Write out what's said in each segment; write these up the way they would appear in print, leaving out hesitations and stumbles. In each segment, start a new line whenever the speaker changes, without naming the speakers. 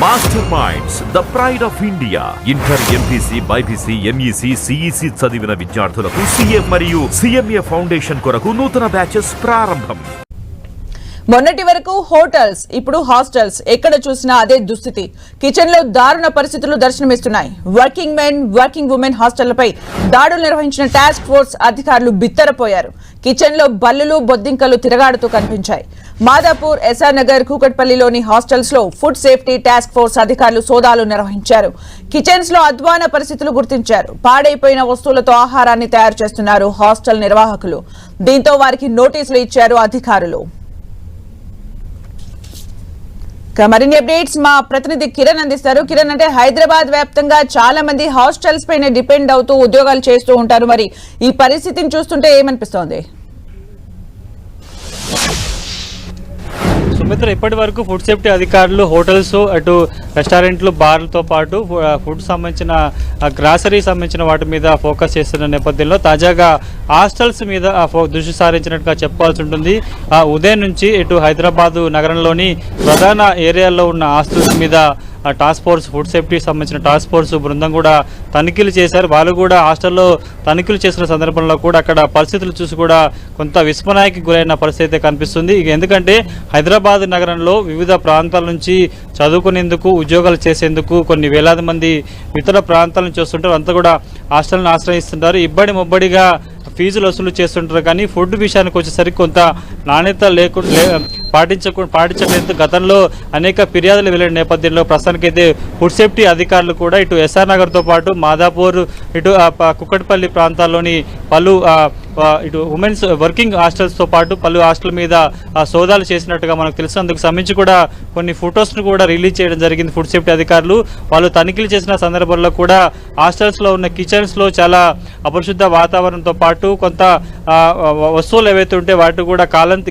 Master minds, the pride of India. Inter, MPC, BiPC, MEC, CEC చదివిన విద్యార్థులకు CA మరియు CMA foundation కొరకు నూతన బ్యాచెస్ ప్రారంభం.
మొన్నటి వరకు హోటల్స్, ఇప్పుడు హాస్టల్స్. ఎక్కడ చూసినా అదే దుస్థితి. కిచెన్ లో దారుణ పరిస్థితులు దర్శనమిస్తున్నాయి. వర్కింగ్ మెన్, వర్కింగ్ ఉమెన్ హాస్టళ్లపై దాడులు నిర్వహించిన టాస్క్ ఫోర్స్ అధికారులు బిత్తరపోయారు. కిచెన్ లో బల్లులు, బొద్దింకలు తిరగాడుతూ కనిపించాయి. మాదాపూర్, ఎస్ఆర్ నగర్, కూకట్పల్లిలోని హాస్టల్స్ లో ఫుడ్ సేఫ్టీ టాస్క్ ఫోర్స్ అధికారులు సోదాలు నిర్వహించారు. కిచెన్స్ లో అధ్వాన పరిస్థితులు గుర్తించారు. పాడైపోయిన వస్తువులతో ఆహారాన్ని తయారు చేస్తున్నారు హాస్టల్ నిర్వాహకులు. దీంతో వారికి నోటీసులు ఇచ్చారు అధికారులు. మరిన్ని అప్డేట్స్ మా ప్రతినిధి కిరణ్ అందిస్తారు. కిరణ్, అంటే హైదరాబాద్ వ్యాప్తంగా చాలా మంది హాస్టల్స్ పైన డిపెండ్ అవుతూ ఉద్యోగాలు చేస్తూ ఉంటారు. మరి ఈ పరిస్థితిని చూస్తుంటే ఏమనిపిస్తోంది?
సుమిత్ర, ఇప్పటి వరకు ఫుడ్ సేఫ్టీ అధికారులు హోటల్స్, అటు రెస్టారెంట్లు, బార్లతో పాటు ఫుడ్ సంబంధించిన గ్రాసరీ సంబంధించిన వాటి మీద ఫోకస్ చేస్తున్న నేపథ్యంలో తాజాగా హాస్టల్స్ మీద దృష్టి సారించినట్టుగా చెప్పుకోవాల్సి ఉంటుంది. ఉదయం నుంచి ఇటు హైదరాబాదు నగరంలోని ప్రధాన ఏరియాల్లో ఉన్న హాస్టల్స్ మీద టాస్క్ ఫోర్స్, ఫుడ్ సేఫ్టీ సంబంధించిన టాస్క్ ఫోర్స్ బృందం కూడా తనిఖీలు చేశారు. వాళ్ళు కూడా హాస్టల్లో తనిఖీలు చేసిన సందర్భంలో కూడా అక్కడ పరిస్థితులు చూసి కూడా కొంత విస్మయానికి గురైన పరిస్థితి కనిపిస్తుంది. ఎందుకంటే హైదరాబాద్ నగరంలో వివిధ ప్రాంతాల నుంచి చదువుకునేందుకు, ఉద్యోగాలు చేసేందుకు కొన్ని వేలాది మంది ఇతర ప్రాంతాల నుంచి వస్తుంటారు. అంతా కూడా హాస్టల్ని ఆశ్రయిస్తుంటారు. ఇబ్బడి ముబ్బడిగా ఫీజులు వసూలు చేస్తుంటారు. కానీ ఫుడ్ విషయానికి వచ్చేసరికి కొంత నాణ్యత పాటించలేదు. గతంలో అనేక ఫిర్యాదులు వెళ్ళిన నేపథ్యంలో ప్రస్తుతానికైతే ఫుడ్ సేఫ్టీ అధికారులు కూడా ఇటు ఎస్ఆర్ నగర్తో పాటు మాదాపూర్, ఇటు కుక్కట్పల్లి ప్రాంతాల్లోని పలు ఇటు ఉమెన్స్ వర్కింగ్ హాస్టల్స్తో పాటు పలు హాస్టల్ మీద సోదాలు చేసినట్టుగా మనకు తెలుసు. అందుకు సంబంధించి కూడా కొన్ని ఫొటోస్ను కూడా రిలీజ్ చేయడం జరిగింది ఫుడ్ సేఫ్టీ అధికారులు. వాళ్ళు తనిఖీలు చేసిన సందర్భంలో కూడా హాస్టల్స్లో ఉన్న కిచెన్స్లో చాలా అపరిశుద్ధ వాతావరణంతో పాటు కొంత వస్తువులు ఏవైతే ఉంటే వాటి కూడా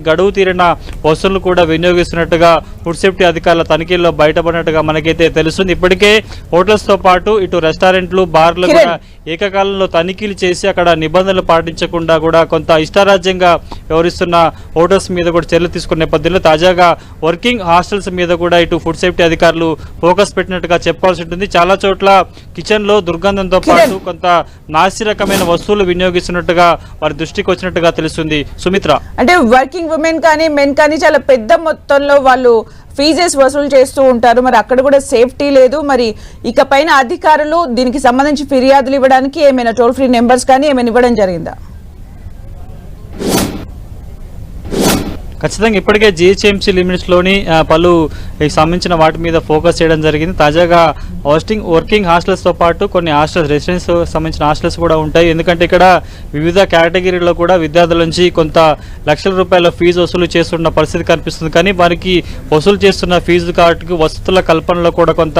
గడువు తీరిన వస్తువులు కూడా వినియోగిస్తున్నట్టుగా ఫుడ్ సేఫ్టీ అధికారుల తనిఖీల్లో బయటపడినట్టుగా మనకైతే తెలుస్తుంది. ఇప్పటికే హోటల్స్తో పాటు ఇటు రెస్టారెంట్లు, బార్లు కూడా ఏకకాలంలో తనిఖీలు చేసి అక్కడ నిబంధనలు పాటించకుండా కూడా కొంత ఇష్టారాజ్యంగా వ్యవహరిస్తున్న హోటల్స్ మీద కూడా చర్యలు తీసుకున్న నేపథ్యంలో తాజాగా వర్కింగ్ హాస్టల్స్ మీద కూడా ఇటు ఫుడ్ సేఫ్టీ అధికారులు ఫోకస్ పెట్టినట్టుగా చెప్పుకోవాల్సి ఉంటుంది. చాలా చోట్ల కిచెన్ లో దుర్గంధంతో పాటు కొంత నాసిరకమైన వస్తువులు వినియోగిస్తున్నట్టుగా వారి దృష్టికి వచ్చినట్టుగా తెలుస్తుంది. సుమిత్ర,
అంటే వర్కింగ్ ఉమెన్ కానీ మెన్ కానీ చాలా పెద్ద మొత్తంలో వాళ్ళు ఫీజెస్ వసూలు చేస్తూ ఉంటారు. మరి అక్కడ కూడా సేఫ్టీ లేదు. మరి ఇక పైన అధికారులు దీనికి సంబంధించి ఫిర్యాదులు ఇవ్వడానికి ఏమైనా టోల్ ఫ్రీ నెంబర్స్ కానీ ఏమైనా ఇవ్వడం జరిగిందా?
ఖచ్చితంగా ఇప్పటికే జిహెచ్ఎంసీ లిమిట్స్లోని పలు సంబంధించిన వాటి మీద ఫోకస్ చేయడం జరిగింది. తాజాగా వర్కింగ్ హాస్టల్స్తో పాటు కొన్ని హాస్టల్స్, రెసిడెన్స్ సంబంధించిన హాస్టల్స్ కూడా ఉంటాయి. ఎందుకంటే ఇక్కడ వివిధ కేటగిరీలో కూడా విద్యార్థుల నుంచి కొంత లక్షల రూపాయల ఫీజు వసూలు చేస్తున్న పరిస్థితి కనిపిస్తుంది. కానీ వారికి వసూలు చేస్తున్న ఫీజు కాబట్టి వసతుల కల్పనలో కూడా కొంత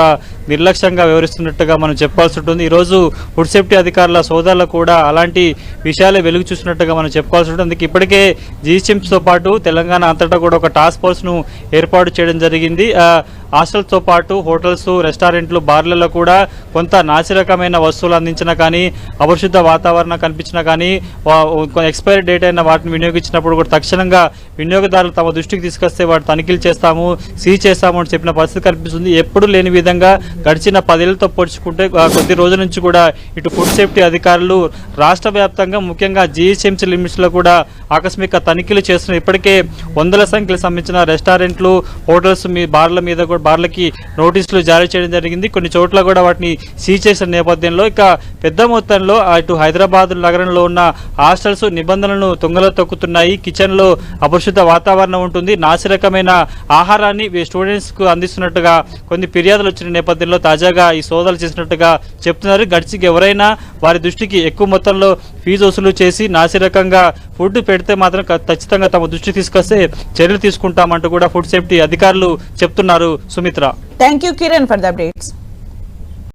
నిర్లక్ష్యంగా వ్యవహరిస్తున్నట్టుగా మనం చెప్పాల్సి ఉంటుంది. ఈరోజు ఫుడ్ సేఫ్టీ అధికారుల సోదాల్లో కూడా అలాంటి విషయాలే వెలుగు చూసినట్టుగా మనం చెప్పుకోవాల్సి ఉంటుంది. అందుకే ఇప్పటికే జిహెచ్ఎంసీతో పాటు తెలంగాణ అంతటా కూడా ఒక టాస్క్ ఫోర్స్ను ఏర్పాటు చేయడం జరిగింది. హాస్టల్స్తో పాటు హోటల్స్, రెస్టారెంట్లు, బార్లలో కూడా కొంత నాసిరకమైన వస్తువులు అందించినా కానీ, అపరిశుద్ధ వాతావరణం కనిపించినా కానీ, ఎక్స్పైరీ డేట్ అయిన వాటిని వినియోగించినప్పుడు కూడా తక్షణంగా వినియోగదారులు తమ దృష్టికి తీసుకొస్తే వాటి తనిఖీలు చేస్తాము, సీజ్ చేస్తాము అని చెప్పిన పరిస్థితి కనిపిస్తుంది. ఎప్పుడు లేని విధంగా గడిచిన 10 ఏళ్లతో పోల్చుకుంటే కొద్ది రోజుల నుంచి కూడా ఇటు ఫుడ్ సేఫ్టీ అధికారులు రాష్ట్ర వ్యాప్తంగా ముఖ్యంగా జిహెచ్ఎంసీ లిమిట్స్లో కూడా ఆకస్మిక తనిఖీలు చేస్తున్నారు. ఇప్పటికే వందల సంఖ్యకు సంబంధించిన రెస్టారెంట్లు, హోటల్స్, బార్లకి నోటీసులు జారీ చేయడం జరిగింది. కొన్ని చోట్ల కూడా వాటిని సీజ్ చేసిన నేపథ్యంలో ఇక పెద్ద మొత్తంలో ఇటు హైదరాబాద్ నగరంలో ఉన్న హాస్టల్స్ నిబంధనలను తుంగలో తొక్కుతున్నాయి. కిచెన్లో అపరిశుద్ధ వాతావరణం ఉంటుంది. నాసిరకమైన ఆహారాన్ని స్టూడెంట్స్కు అందిస్తున్నట్టుగా కొన్ని ఫిర్యాదులు వచ్చిన నేపథ్యంలో తాజాగా ఈ సోదాలు చేసినట్టుగా చెప్తున్నారు. గడిచికి ఎవరైనా వారి దృష్టికి ఎక్కువ మొత్తంలో ఫీజు వసూలు చేసి నాసిరకంగా ఫుడ్ పెడితే మాత్రం ఖచ్చితంగా తమ దృష్టికి తీసుకొస్తే చర్యలు తీసుకుంటామంటూ కూడా ఫుడ్ సేఫ్టీ అధికారులు చెప్తున్నారు. Sumitra,
thank you Kiran for the updates.